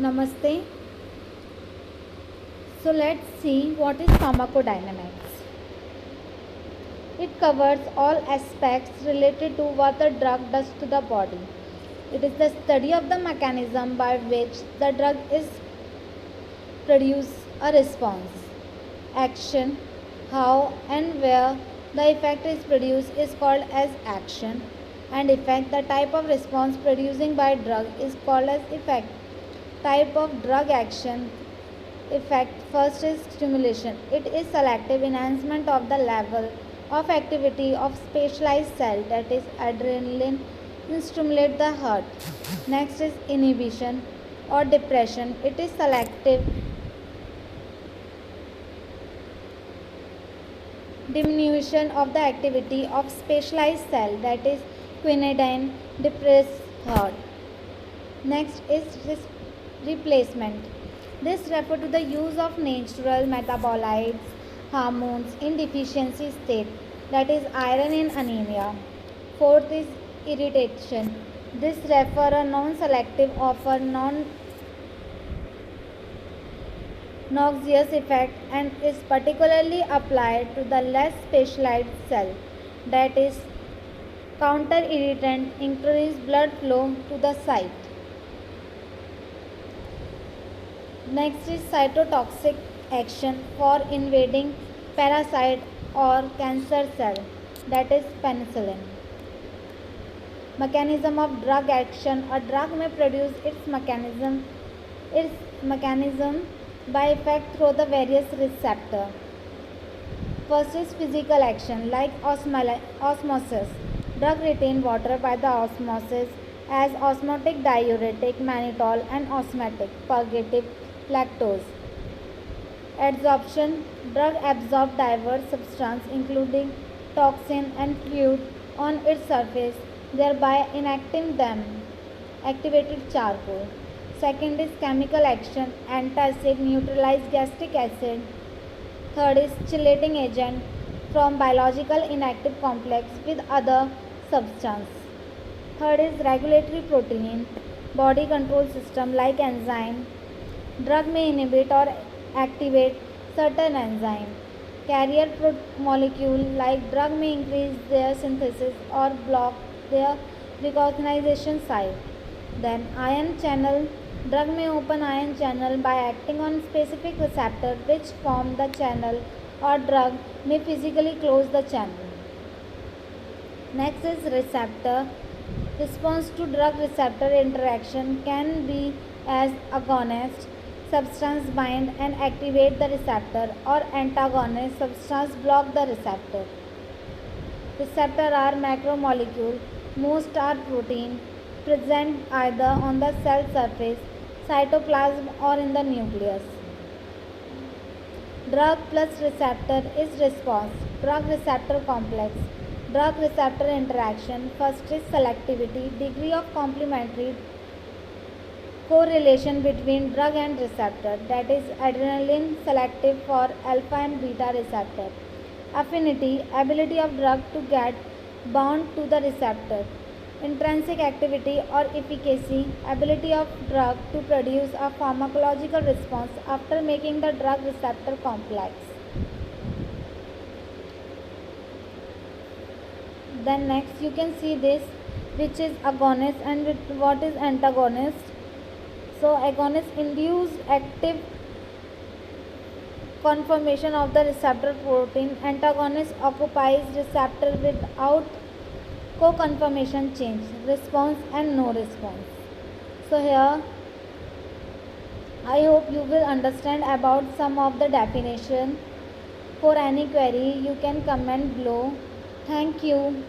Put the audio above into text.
Namaste. So let's see what is pharmacodynamics. It covers all aspects related to what the drug does to the body. It is the study of the mechanism by which the drug is produced a response, action, how and where the effect is produced is called as action, and effect. The type of response producing by drug is called as effect. Type of drug action effect. First is stimulation. It is selective enhancement of the level of activity of specialized cell, that is adrenaline, stimulate the heart. Next is inhibition or depression. It is selective diminution of the activity of specialized cell, that is quinidine, depress heart. Next is replacement. This refers to the use of natural metabolites, hormones in deficiency state, that is iron in anemia. Fourth is irritation. This refers a non-selective of a noxious effect and is particularly applied to the less specialized cell, that is counter irritant, increase blood flow to the site. Next is cytotoxic action for invading parasite or cancer cell, that is penicillin. Mechanism of drug action. A drug may produce its mechanism by effect through the various receptor. First is physical action like osmosis. Drug retain water by the osmosis as osmotic diuretic, mannitol, and osmotic purgative lactose. Adsorption. Drug absorb diverse substance including toxin and fluid on its surface, thereby inacting them. Activated charcoal. Second is chemical action. Antacid neutralize gastric acid. Third is chelating agent from biological inactive complex with other substance. Third is regulatory protein, body control system like enzyme. Drug may inhibit or activate certain enzyme. Carrier molecule like drug may increase their synthesis or block their recognition site. Then ion channel. Drug may open ion channel by acting on specific receptor which form the channel, or drug may physically close the channel. Next is receptor. Response to drug receptor interaction can be as agonist, substance bind and activate the receptor, or antagonist, substance block the receptor. Receptor are macromolecule, most are protein, present either on the cell surface, cytoplasm or in the nucleus. Drug plus receptor is response. Drug receptor complex. Drug receptor interaction. First is selectivity, degree of complementary correlation between drug and receptor, that is adrenaline selective for alpha and beta receptor. Affinity, ability of drug to get bound to the receptor. Intrinsic activity or efficacy, ability of drug to produce a pharmacological response after making the drug receptor complex. Then next you can see this, which is agonist and what is antagonist. So agonist induce active conformation of the receptor protein. Antagonist occupies receptor without co-conformation change, response and no response. So here I hope you will understand about some of the definition. For any query you can comment below. Thank you.